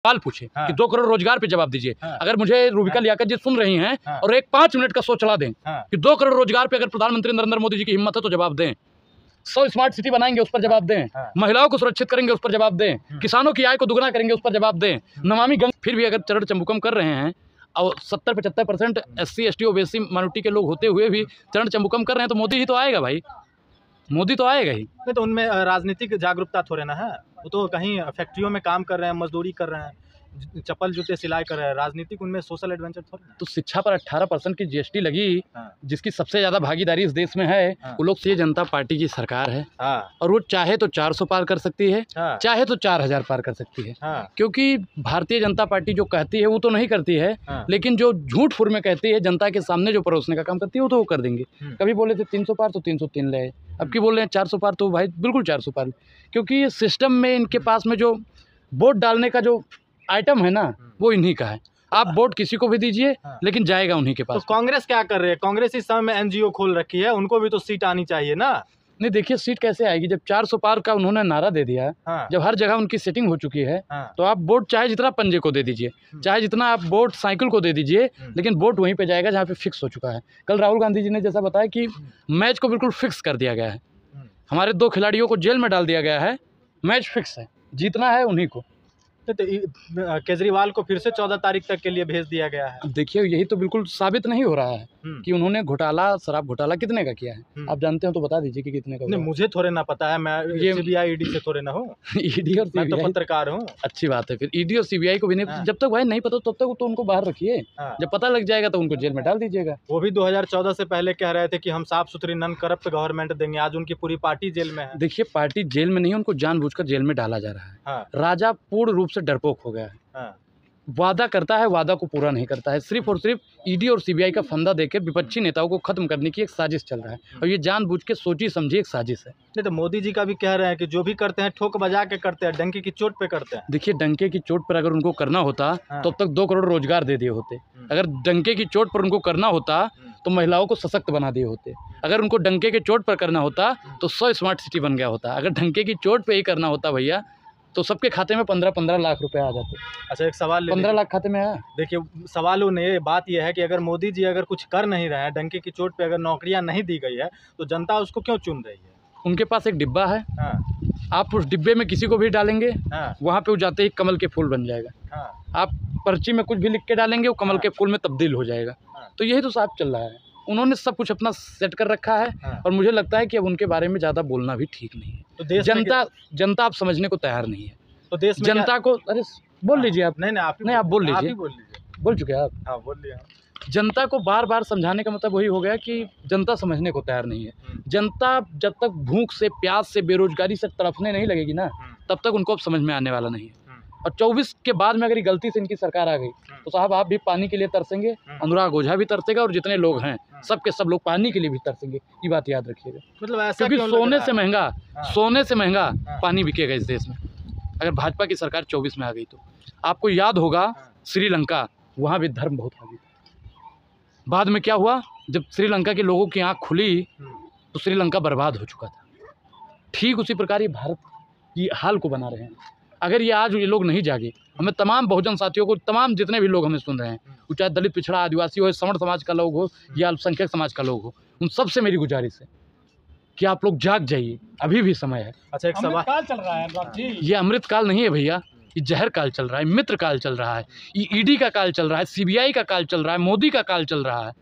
सवाल पूछे कि 2 करोड़ रोजगार पे जवाब दीजिए। अगर मुझे रूबिका लियाकत जी सुन रही हैं और एक 5 मिनट का शो चला दें कि 2 करोड़ रोजगार पे अगर प्रधानमंत्री नरेंद्र मोदी जी की हिम्मत है तो जवाब दें। 100 स्मार्ट सिटी बनाएंगे, उस पर जवाब दें। महिलाओं को सुरक्षित करेंगे, उस पर जवाब दें। किसानों की आय को दुगना करेंगे, उस पर जवाब दें। नमामि गंगा, फिर भी अगर चरण चंबुकम कर रहे हैं और 70-75% SC ST OBC माइनॉरिटी के लोग होते हुए भी चरण चंबुकम कर रहे हैं तो मोदी ही तो आएगा भाई, मोदी तो आएगा ही। नहीं तो उनमें राजनीतिक जागरूकता थोड़े ना है, वो तो कहीं फैक्ट्रियों में काम कर रहे हैं, मजदूरी कर रहे हैं, चप्पल जूते सिलाई कर रहे हैं। राजनीतिक उनमें सोशल एडवेंचर थोड़ा ना। तो शिक्षा पर 18% की GST लगी, जिसकी सबसे ज़्यादा भागीदारी इस देश में है, वो लोग से जनता पार्टी की सरकार है। और वो चाहे तो 400 पार कर सकती है, चाहे तो 4000 पार कर सकती है। क्योंकि भारतीय जनता पार्टी जो कहती है वो तो नहीं करती है, लेकिन जो झूठ फुर में कहती है, जनता के सामने जो परोसने का काम करती है वो तो वो कर देंगे। कभी बोले थे 300 पार तो 303 ले, अब की बोल रहे हैं 400 पार तो भाई बिल्कुल 400 पार। क्योंकि ये सिस्टम में इनके पास में जो वोट डालने का जो आइटम है ना, वो इन्हीं का है। आप वोट किसी को भी दीजिए, लेकिन जाएगा उन्हीं के पास। तो कांग्रेस क्या कर रही है? कांग्रेस इस समय में NGO खोल रखी है, उनको भी तो सीट आनी चाहिए ना। नहीं देखिए, सीट कैसे आएगी जब 400 पार का उन्होंने नारा दे दिया है। जब हर जगह उनकी सेटिंग हो चुकी है, तो आप वोट चाहे जितना पंजे को दे दीजिए, चाहे जितना आप वोट साइकिल को दे दीजिए, लेकिन वोट वहीं पे जाएगा जहाँ पे फिक्स हो चुका है। कल राहुल गांधी जी ने जैसा बताया कि मैच को बिल्कुल फिक्स कर दिया गया है, हमारे 2 खिलाड़ियों को जेल में डाल दिया गया है, मैच फिक्स है, जीतना है उन्हीं को। तो केजरीवाल को फिर से 14 तारीख तक के लिए भेज दिया गया है। देखिए, यही तो बिल्कुल साबित नहीं हो रहा है कि उन्होंने घोटाला, शराब घोटाला कितने का किया है। आप जानते हो तो बता दीजिए कि कितने का। नहीं, मुझे थोड़े ना पता है, मैं ये CBI ED से थोड़े ना हूँ। ED और मैं तो पत्रकार हूँ। अच्छी बात है, फिर ED और CBI को भी नहीं, जब तक भाई नहीं पता तब तक तो उनको बाहर रखिए, जब पता लग जाएगा तो उनको जेल में डाल दीजिएगा। वो भी 2014 से पहले कह रहे थे कि हम साफ सुथरी नॉन करप्ट गवर्नमेंट देंगे, आज उनकी पूरी पार्टी जेल में है। देखिए, पार्टी जेल में नहीं है, उनको जानबूझकर जेल में डाला जा रहा है। राजा पूर्ण रूप से डरपोक हो गया है, वादा करता है, वादा को पूरा नहीं करता है। सिर्फ और सिर्फ ED और CBI का फंदा देकर विपक्षी नेताओं को खत्म करने की एक साजिश चल रहा है, और ये जानबूझ के सोची समझी एक साजिश है। नहीं तो मोदी जी का भी कह रहे हैं कि जो भी करते हैं ठोक बजा के करते हैं, डंके की चोट पे करते हैं। देखिए, डंके की चोट पर अगर उनको करना होता तो अब तक 2 करोड़ रोजगार दे दिए होते। अगर डंके की चोट पर उनको करना होता तो महिलाओं को सशक्त बना दिए होते। अगर उनको डंके की चोट पर करना होता तो 100 स्मार्ट सिटी बन गया होता। अगर डंके की चोट पे ही करना होता भैया, तो सबके खाते में 15-15 लाख रुपए आ जाते। अच्छा, एक सवाल 15 लाख खाते में आया। देखिए, सवाल ये बात यह है कि अगर मोदी जी अगर कुछ कर नहीं रहे हैं, डंके की चोट पे अगर नौकरियां नहीं दी गई है, तो जनता उसको क्यों चुन रही है? उनके पास एक डिब्बा है, आप उस डिब्बे में किसी को भी डालेंगे, वहाँ पे वो जाते ही कमल के फूल बन जाएगा। आप पर्ची में कुछ भी लिख के डालेंगे, वो कमल के फूल में तब्दील हो जाएगा। तो यही तो साफ चल रहा है। उन्होंने सब कुछ अपना सेट कर रखा है, और मुझे लगता है कि अब उनके बारे में ज़्यादा बोलना भी ठीक नहीं है। तो जनता आप समझने को तैयार नहीं है। तो देश में जनता को, अरे बोल लीजिए आप। नहीं आप बोल लीजिए, बोल चुके आप। हाँ, बोल लिया। जनता को बार बार समझाने का मतलब वही हो गया कि जनता समझने को तैयार नहीं है। जनता जब तक भूख से, प्यास से, बेरोजगारी से तड़फने नहीं लगेगी ना, तब तक उनको अब समझ में आने वाला नहीं है। और 24 के बाद में अगर गलती से इनकी सरकार आ गई तो साहब आप भी पानी के लिए तरसेंगे, अनुराग ओझा भी तरसेगा, और जितने लोग हैं सब के सब लोग पानी के लिए भी तरसेंगे। ये बात याद रखिएगा। मतलब ऐसा, क्योंकि सोने से महंगा पानी बिकेगा इस देश में अगर भाजपा की सरकार 24 में आ गई तो। आपको याद होगा श्रीलंका, वहाँ भी धर्म बहुत हावी था। बाद में क्या हुआ, जब श्रीलंका के लोगों की आँख खुली तो श्रीलंका बर्बाद हो चुका था। ठीक उसी प्रकार ये भारत की हाल को बना रहे हैं। अगर ये आज ये लोग नहीं जागे, हमें तमाम बहुजन साथियों को, तमाम जितने भी लोग हमें सुन रहे हैं, वो चाहे दलित, पिछड़ा, आदिवासी हो, सवर्ण समाज का लोग हो या अल्पसंख्यक समाज का लोग हो, उन सबसे मेरी गुजारिश है कि आप लोग जाग जाइए, अभी भी समय है। अच्छा, एक सवाल काल चल रहा है। ये अमृत काल नहीं है भैया, ये जहर काल चल रहा है, मित्र काल चल रहा है, ये ED का काल चल रहा है, CBI का काल चल रहा है, मोदी का काल चल रहा है।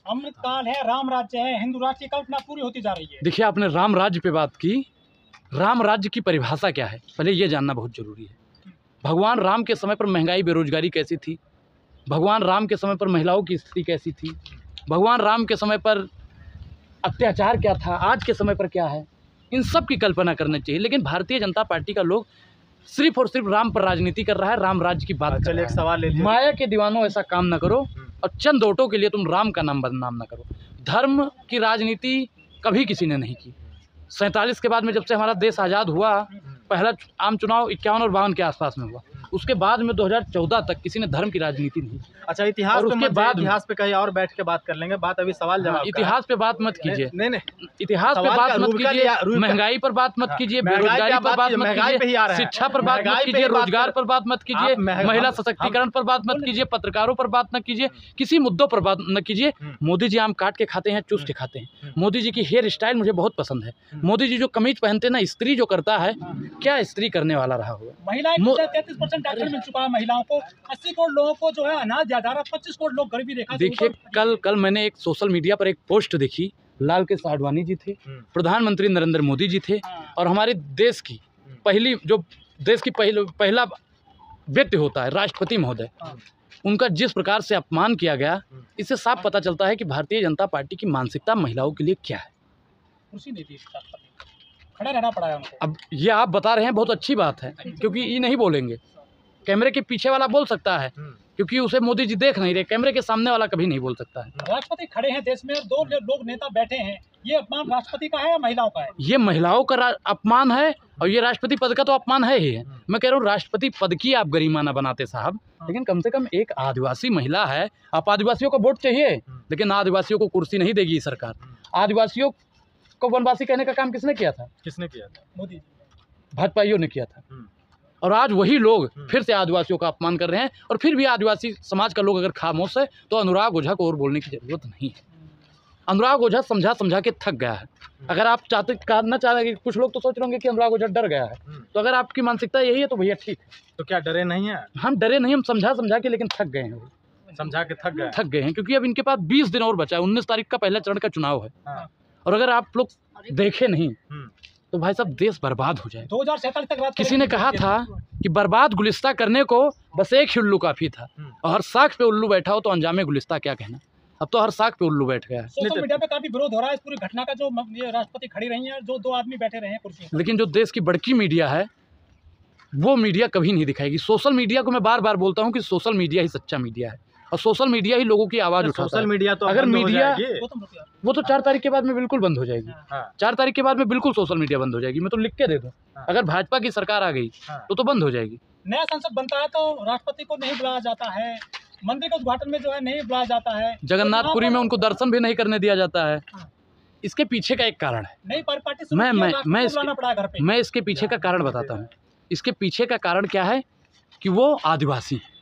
अमृत काल है, राम राज्य है, हिंदू राष्ट्र की कल्पना पूरी होती जा रही है। देखिए, आपने राम राज्य पे बात की, राम राज्य की परिभाषा क्या है पहले ये जानना बहुत जरूरी है। भगवान राम के समय पर महंगाई, बेरोजगारी कैसी थी? भगवान राम के समय पर महिलाओं की स्थिति कैसी थी? भगवान राम के समय पर अत्याचार क्या था? आज के समय पर क्या है? इन सब की कल्पना करना चाहिए। लेकिन भारतीय जनता पार्टी का लोग सिर्फ और सिर्फ राम पर राजनीति कर रहा है, राम राज्य की बात कर रहा है। एक सवाल ले लीजिए। माया के दीवानों, ऐसा काम ना करो, और चंद वोटों के लिए तुम राम का नाम बदनाम ना करो। धर्म की राजनीति कभी किसी ने नहीं की। 47 के बाद में जब से हमारा देश आज़ाद हुआ, पहला आम चुनाव 51 और 52 के आसपास में हुआ। उसके बाद में 2014 तक किसी ने धर्म की राजनीति नहीं। अच्छा, इतिहास और पे उसके मत बाद जाइए, इतिहास पे कहीं और बैठ के बात कर लेंगे, बात अभी सवाल जवाब का है। इतिहास पे बात मत कीजिए, नहीं, इतिहास पे सवाल बात का मत रूप का कीजिए, लिया, रूप का। महंगाई पर बात मत कीजिए, महंगाई बेरोजगारी पे पर बात मत महंगाई पे ही आ रहा कीजिए, है। शिक्षा पर बात महंगाई मत पे कीजिए, ही बात रोजगार कर- पर बात मत कीजिए, महिला सशक्तिकरण पर बात मत कीजिए, पत्रकारों पर बात न कीजिए, किसी मुद्दों पर बात न कीजिए। मोदी जी आम काट के खाते हैं, चूस के खाते हैं। मोदी जी की हेयर स्टाइल मुझे बहुत पसंद है। मोदी जी जो कमीज पहनते हैं ना, स्त्री जो करता है, क्या स्त्री करने वाला रहा होगा। महिलाएं 33% आरक्षण मिल चुका है महिलाओं को, 80 करोड़ लोगों को जो है अनाज दिया जा रहा है, 25 करोड़ लोग गरीबी रेखा से देखिए, कल मैंने एक सोशल मीडिया पर एक पोस्ट देखी, लाल के आडवाणी जी थे, प्रधानमंत्री नरेंद्र मोदी जी थे, और हमारे देश की पहला व्यक्ति होता है राष्ट्रपति महोदय, उनका जिस प्रकार से अपमान किया गया, इससे साफ पता चलता है कि भारतीय जनता पार्टी की मानसिकता महिलाओं के लिए क्या है। कुर्सी नहीं थी, खड़ा रहना पड़ा है उनको। अब ये आप बता रहे हैं, बहुत अच्छी बात है, क्योंकि ये नहीं बोलेंगे, कैमरे के पीछे वाला बोल सकता है, क्योंकि उसे मोदी जी देख नहीं रहे, कैमरे के सामने वाला कभी नहीं बोल सकता है। राष्ट्रपति खड़े हैं देश में, 2 लोग नेता बैठे हैं, ये अपमान राष्ट्रपति का है या महिलाओं का है? ये महिलाओं का अपमान है, और ये राष्ट्रपति पद का तो अपमान है ही है। मैं कह रहा हूँ, राष्ट्रपति पद की आप गरिमा ना बनाते साहब, लेकिन कम से कम एक आदिवासी महिला है, आप आदिवासियों को वोट चाहिए, लेकिन आदिवासियों को कुर्सी नहीं देगी सरकार। आदिवासियों को वनवासी कहने का काम किसने किया था? किसने किया था? मोदी जी। भाजपाइयों ने किया था। और आज वही लोग फिर से आदिवासियों का अपमान कर रहे हैं, और फिर भी आदिवासी समाज का लोग अगर खामोश है तो अनुराग ओझा को और बोलने की जरूरत नहीं है। अनुराग ओझा समझा के थक गया है। अगर आप ना चाहेंगे, कुछ लोग तो सोच रहे होंगे कि अनुराग ओझा डर गया है, तो अगर आपकी मानसिकता यही है तो भैया ठीक है। तो क्या डरे नहीं है? हम डरे नहीं, हम समझा के, लेकिन थक गए हैं। समझा के थक गए हैं, क्योंकि अब इनके पास 20 दिन और बचा है। 19 तारीख का पहला चरण का चुनाव है, और अगर आप लोग देखे नहीं तो भाई साहब देश बर्बाद हो जाए। 2047 तक रात किसी ने कहा था कि बर्बाद गुलिस्ता करने को बस एक ही उल्लू काफी था, और हर साख पे उल्लू बैठा हो तो अंजामे गुलिस्ता क्या कहना। अब तो हर साख पे उल्लू बैठ गया है। सोशल मीडिया पे काफी विरोध हो रहा है इस पूरी घटना का, जो ये राष्ट्रपति खड़ी रही हैं, जो 2 आदमी बैठे रहे हैं कुर्सी पर। लेकिन जो देश की बड़की मीडिया है, वो मीडिया कभी नहीं दिखाएगी। सोशल मीडिया को मैं बार बार बोलता हूँ कि सोशल मीडिया ही सच्चा मीडिया है, और सोशल मीडिया ही लोगों की आवाज़ उठाता है। सोशल मीडिया तो अगर मीडिया वो तो 4 तारीख के बाद में बिल्कुल बंद हो जाएगी। 4 तारीख के बाद में बिल्कुल सोशल मीडिया बंद हो जाएगी। मैं तो लिख के दे दूँ, अगर भाजपा की सरकार आ गई तो बंद हो जाएगी। नया संसद बनता है तो राष्ट्रपति को नहीं बुलाया जाता है, मंदिर के उद्घाटन में जो है नहीं बुलाया जाता है, जगन्नाथपुरी में उनको दर्शन भी नहीं करने दिया जाता है। इसके पीछे का एक कारण है, नई पार्टी मैं इसके पीछे का कारण बताता हूँ। इसके पीछे का कारण क्या है कि वो आदिवासी हैं,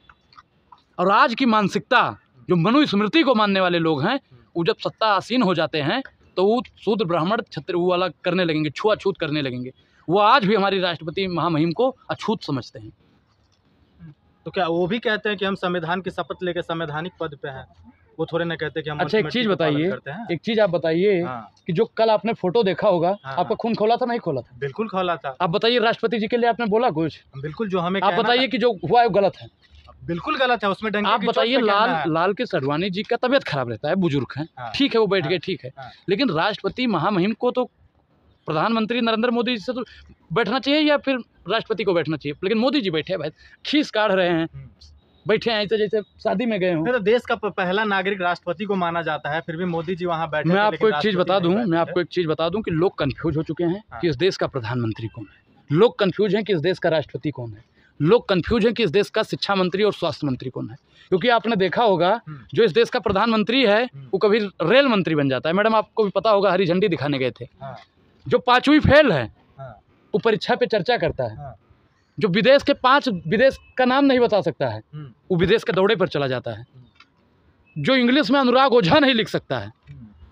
और आज की मानसिकता जो मनुस्मृति को मानने वाले लोग हैं, वो जब सत्ता आसीन हो जाते हैं तो वो शूद्र ब्राह्मण क्षत्रिय वो वाला करने लगेंगे, छुआछूत करने लगेंगे। वो आज भी हमारी राष्ट्रपति महामहिम को अछूत समझते हैं। तो क्या वो भी कहते हैं कि हम संविधान की शपथ लेकर संवैधानिक पद पे हैं? वो थोड़े ना कहते कि हम। अच्छा, एक चीज़ बताइए, एक चीज़ आप बताइए कि जो कल आपने फोटो देखा होगा, आपका खून खोला था नहीं खोला था? बिल्कुल खोला था। आप बताइए, राष्ट्रपति जी के लिए आपने बोला कुछ? बिल्कुल, जो हमें आप बताइए कि जो हुआ है वो गलत है? बिल्कुल गलत है, उसमें आप बताइए। लाल के आडवाणी जी का तबीयत खराब रहता है, बुजुर्ग हैं, ठीक है, वो बैठ गए, ठीक है, लेकिन राष्ट्रपति महामहिम को तो प्रधानमंत्री नरेंद्र मोदी जी से तो बैठना चाहिए, या फिर राष्ट्रपति को बैठना चाहिए? लेकिन मोदी जी बैठे हैं भाई, खीस काढ़ रहे हैं, बैठे हैं ऐसे जैसे शादी में गए हों। तो देश का पहला नागरिक राष्ट्रपति को माना जाता है, फिर भी मोदी जी वहाँ बैठे। मैं आपको एक चीज़ बता दूं, कि लोग कंफ्यूज हो चुके हैं कि इस देश का प्रधानमंत्री कौन है। लोग कंफ्यूज हैं कि इस देश का राष्ट्रपति कौन है। लोग कंफ्यूज हैं कि इस देश का शिक्षा मंत्री और स्वास्थ्य मंत्री कौन है। क्योंकि आपने देखा होगा, जो इस देश का प्रधानमंत्री है वो कभी रेल मंत्री बन जाता है। मैडम, आपको भी पता होगा, हरी झंडी दिखाने गए थे। जो 5वीं फेल है वो परीक्षा पे चर्चा करता है। जो विदेश के 5 विदेश का नाम नहीं बता सकता है, वो विदेश के दौरे पर चला जाता है। जो इंग्लिश में अनुराग ओझा नहीं लिख सकता है,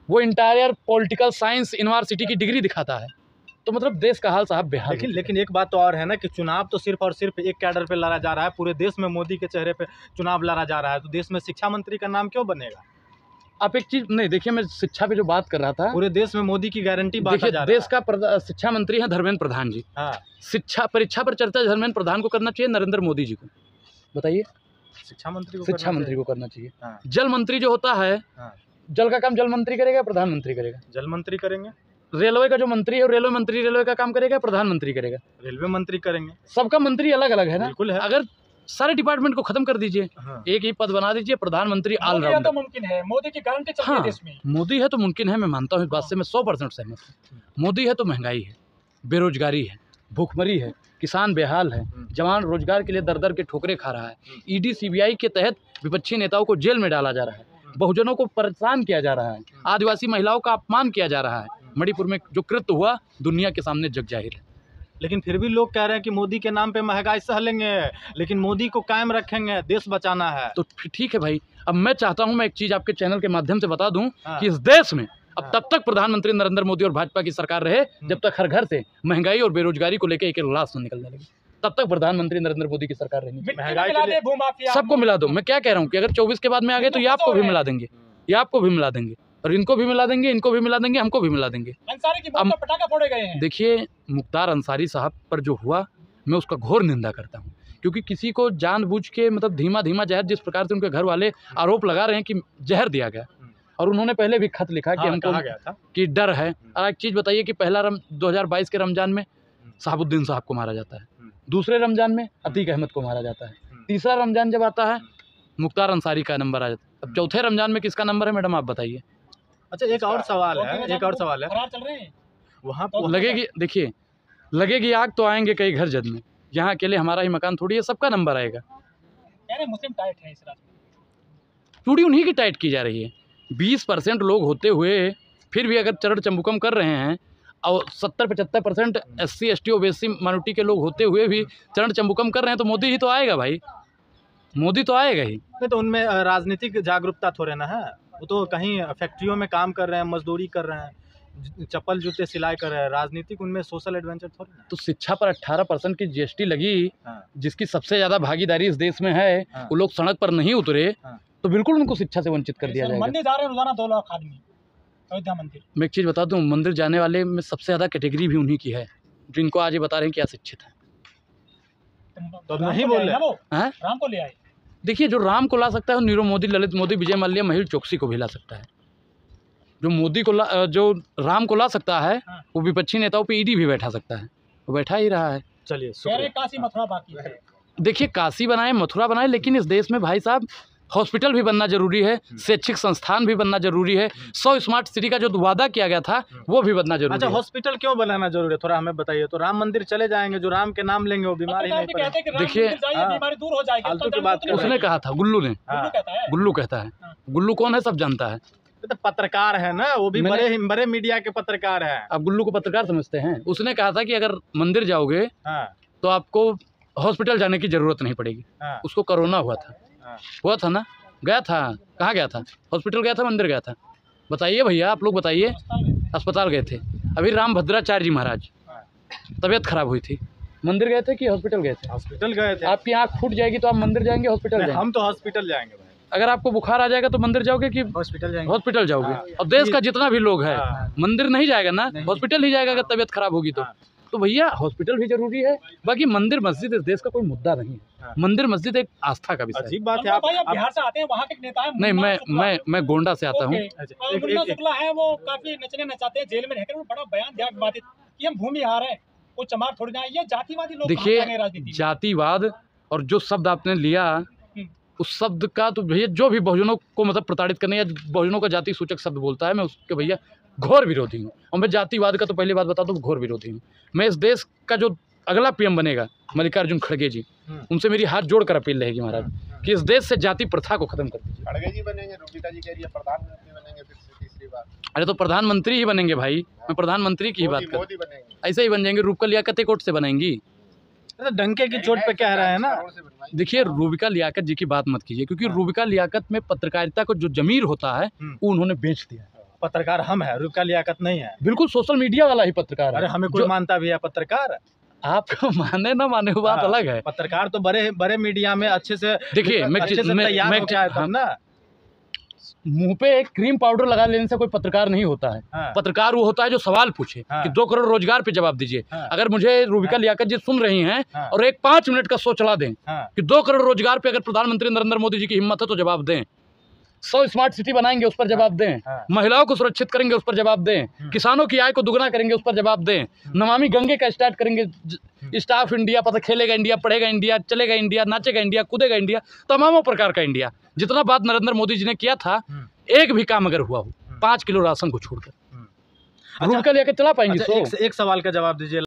वो इंटायर पॉलिटिकल साइंस यूनिवर्सिटी की डिग्री दिखाता है। तो मतलब देश का हाल साहब बेहाल। लेकिन एक बात तो और है ना कि चुनाव तो सिर्फ और सिर्फ एक कैडर पे लड़ा जा रहा है। पूरे देश में मोदी के चेहरे पे चुनाव लड़ा जा रहा है, तो देश में शिक्षा मंत्री का नाम क्यों बनेगा? आप एक चीज नहीं देखिए, मैं शिक्षा पे जो बात कर रहा था, पूरे देश में मोदी की गारंटी बांटा जा रहा है। देश का शिक्षा मंत्री है धर्मेंद्र प्रधान जी। शिक्षा परीक्षा पर चर्चा धर्मेंद्र प्रधान को करना चाहिए, नरेंद्र मोदी जी को? बताइए। शिक्षा मंत्री को करना चाहिए। जल मंत्री जो होता है, जल का काम जल मंत्री करेगा, प्रधानमंत्री करेगा? जल मंत्री करेंगे। रेलवे का जो मंत्री है, रेलवे मंत्री रेलवे का काम करेगा, प्रधानमंत्री करेगा? रेलवे मंत्री करेंगे। सबका मंत्री अलग अलग है ना? बिल्कुल है। अगर सारे डिपार्टमेंट को खत्म कर दीजिए, एक ही पद बना दीजिए, प्रधानमंत्री ऑलराउंडर। तो मुमकिन है, मोदी की गारंटी चल रही है देश में। मोदी है तो मुमकिन है, मैं मानता हूँ, इस बात से मैं 100% सहमत हूँ। मोदी है तो महंगाई है, बेरोजगारी है, भूखमरी है, किसान बेहाल है, जवान रोजगार के लिए दर दर के ठोकरें खा रहा है। ईडी सीबीआई के तहत विपक्षी नेताओं को जेल में डाला जा रहा है, बहुजनों को परेशान किया जा रहा है, आदिवासी महिलाओं का अपमान किया जा रहा है। मणिपुर में जो कृत्य हुआ दुनिया के सामने जग जाहिर है। लेकिन फिर भी लोग कह रहे हैं कि मोदी के नाम पे महंगाई सह लेंगे, लेकिन मोदी को कायम रखेंगे, देश बचाना है। तो ठीक है भाई, अब मैं चाहता हूं, मैं एक चीज़ आपके चैनल के माध्यम से बता दूं हाँ। कि इस देश में अब तब तक प्रधानमंत्री नरेंद्र मोदी और भाजपा की सरकार रहे जब तक हर घर से महंगाई और बेरोजगारी को लेकर एक एक लाश न निकलने लगी, तब तक प्रधानमंत्री नरेंद्र मोदी की सरकार रहेगी। महंगाई के लिए सबको मिला दो। मैं क्या कह रहा हूँ कि अगर 24 के बाद में आ गए तो ये आपको भी मिला देंगे, ये आपको भी मिला देंगे, और इनको भी मिला देंगे, इनको भी मिला देंगे, हमको भी मिला देंगे। अंसारी की मौत पर पटाखा फोड़े गए हैं। देखिए, मुख्तार अंसारी साहब पर जो हुआ, मैं उसका घोर निंदा करता हूँ, क्योंकि किसी को जानबूझ के मतलब धीमा धीमा जहर, जिस प्रकार से उनके घर वाले आरोप लगा रहे हैं कि जहर दिया गया, और उन्होंने पहले भी खत लिखा कि हमको कहा गया था कि डर है। और एक चीज़ बताइए कि पहला 2022 के रमजान में शहाबुद्दीन साहब को मारा जाता है, दूसरे रमजान में अतीक अहमद को मारा जाता है, तीसरा रमजान जब आता है मुख्तार अंसारी का नंबर आ जाता है। अब चौथे रमजान में किसका नंबर है मैडम, आप बताइए। अच्छा, एक और सवाल है, फरार चल रहे हैं वहाँ लगेगी, देखिए लगेगी आग तो आएंगे कई घर जद में। यहाँ अकेले हमारा ही मकान थोड़ी है, सबका नंबर आएगा। यानी मुस्लिम टाइट है इस राज्य में, चूड़ी उन्हीं की टाइट की जा रही है। 20% लोग होते हुए फिर भी अगर चरण चंबुकम कर रहे हैं, और 70-75% SC ST OBC माइनॉरिटी के लोग होते हुए भी चरण चंबुकम कर रहे हैं, तो मोदी ही तो आएगा भाई, मोदी तो आएगा ही। नहीं तो उनमें राजनीतिक जागरूकता थोड़े ना है। वो तो कहीं फैक्ट्रियों में काम कर रहे हैं, मजदूरी कर रहे हैं, चप्पल जूते सिलाई कर रहे हैं। राजनीतिक उनमें सोशल एडवेंचर थोड़ी ना। तो शिक्षा पर 18% की GST लगी, जिसकी सबसे ज़्यादा भागीदारी इस देश में है, वो लोग सड़क पर नहीं उतरे, तो बिल्कुल उनको शिक्षा से वंचित कर दिया जाएगा। मंदिर जा रहे हैं रोजाना 2 लाख आदमी अयोध्या मंदिर। मैं एक चीज़ बता दूं, मंदिर जाने वाले में सबसे ज़्यादा कैटेगरी भी उन्हीं की है, जिनको आज ये बता रहे हैं कि अशिक्षित है। तो नहीं बोल रहे वो राम को ले आए। देखिए, जो राम को ला सकता है वो नीरव मोदी, ललित मोदी, विजय माल्या, मेहुल चोकसी को भी ला सकता है। जो मोदी को जो राम को ला सकता है, वो विपक्षी नेताओं पे ईडी भी बैठा सकता है, वो बैठा ही रहा है। चलिए, काशी मथुरा बाकी है। देखिए, काशी बनाए, मथुरा बनाए, लेकिन इस देश में भाई साहब हॉस्पिटल भी बनना जरूरी है, शैक्षिक संस्थान भी बनना जरूरी है, 100 स्मार्ट सिटी का जो वादा किया गया था वो भी बनना जरूरी है। अच्छा, हॉस्पिटल क्यों बनाना जरूरी है, थोड़ा हमें बताइए। तो राम मंदिर चले जाएंगे, जो राम के नाम लेंगे वो बीमार ही नहीं पड़ेंगे। देखिए, बीमारी दूर हो जाएगी। उसने कहा था, गुल्लू ने, गुल्लू कहता है, गुल्लू कौन है सब जानता है, तो पत्रकार है ना, वो भी बड़े मीडिया के पत्रकार है। आप गुल्लू को पत्रकार समझते हैं? उसने कहा था कि अगर मंदिर जाओगे तो आपको हॉस्पिटल जाने की जरूरत नहीं पड़ेगी। उसको कोरोना हुआ था ना, गया था, कहाँ गया था, हॉस्पिटल गया था, मंदिर गया था? बताइए भैया, आप लोग बताइए। अस्पताल गए थे। अभी राम भद्राचार्य जी महाराज तबीयत खराब हुई थी, मंदिर गए थे कि हॉस्पिटल गए थे? हॉस्पिटल गए थे। आपकी आँख फूट जाएगी तो आप मंदिर जाएंगे, हॉस्पिटल जाएंगे? हम तो हॉस्पिटल जाएंगे। अगर आपको बुखार आ जाएगा तो मंदिर जाओगे कि हॉस्पिटल जाएंगे? हॉस्पिटल जाओगे। और देश का जितना भी लोग है मंदिर नहीं जाएगा ना, हॉस्पिटल ही जाएगा अगर तबीयत खराब होगी तो भैया हॉस्पिटल भी जरूरी है। बाकी मंदिर मस्जिद इस देश का कोई मुद्दा नहीं है, मंदिर मस्जिद एक आस्था का विषय है। अजीब बात है, आप बिहार से आते हैं, वहाँ के नेता हैं। नहीं, मैं गोंडा से आता हूँ। मुन्ना शुक्ला है, वो काफी नचने नचाते हैं, जेल में रहकर वो बड़ा बयान दिया बात कि हम भूमिहार हैं, वो चमार थोड़ी ना। ये जातिवादी लोग देखिए, जातिवाद और जो शब्द आपने लिया, उस शब्द का तो भैया जो भी बहुजनों को मतलब प्रताड़ित करने या बहुजनों का जाति सूचक शब्द बोलता है, मैं उसके भैया घोर विरोधी हूँ। और मैं जातिवाद का तो पहली बात बता दूँ, घोर विरोधी हूँ। मैं इस देश का जो अगला PM बनेगा मल्लिकार्जुन खड़गे जी, उनसे मेरी हाथ जोड़कर अपील रहेगी महाराज कि इस देश से जाति प्रथा को खत्म कर दीजिए। खड़गे जी बनेंगे, रूबिका जी कह रही है प्रधानमंत्री बनेंगे फिर से तीसरी बार। अरे तो प्रधानमंत्री ही बनेंगे भाई, मैं प्रधानमंत्री की ही बात कर, मोदी बनेंगे, ऐसे ही बन जाएंगे। रूबिका लियाकत एक वोट से बनेंगी, डंके की चोट पे कह रहे हैं ना। देखिए, रूबिका लियाकत जी की बात मत कीजिए, क्योंकि रूबिका लियाकत में पत्रकारिता को जो जमीर होता है वो उन्होंने बेच दिया। पत्रकार हम है, रूबिका लियाकत नहीं है। बिल्कुल सोशल मीडिया वाला ही पत्रकार है। अरे हमें कोई मानता भी है पत्रकार, आपको माने ना माने वो बात अलग है। पत्रकार तो बड़े मीडिया में अच्छे से देखिए, मुंह पे एक क्रीम पाउडर लगा लेने से कोई पत्रकार नहीं होता है। पत्रकार वो होता है जो सवाल पूछे कि 2 करोड़ रोजगार पे जवाब दीजिए। अगर मुझे रूबिका लियाकत जी सुन रही हैं और एक 5 मिनट का शो चला दें कि 2 करोड़ रोजगार पे अगर प्रधानमंत्री नरेंद्र मोदी जी की हिम्मत है तो जवाब दें। 100 स्मार्ट सिटी बनाएंगे, उस पर जवाब दें। महिलाओं को सुरक्षित करेंगे, उस पर जवाब दें। किसानों की आय को दुगना करेंगे, उस पर जवाब दें। नमामि गंगे का स्टार्ट करेंगे, स्टाफ इंडिया, पता खेलेगा इंडिया, पढ़ेगा इंडिया, चलेगा इंडिया, नाचेगा इंडिया, कूदेगा इंडिया, तमामों प्रकार का इंडिया। जितना बात नरेंद्र मोदी जी ने किया था, एक भी काम अगर हुआ हो 5 किलो राशन को छोड़कर, रूबिका लेकर चला पाएंगे। एक सवाल का जवाब दीजिए।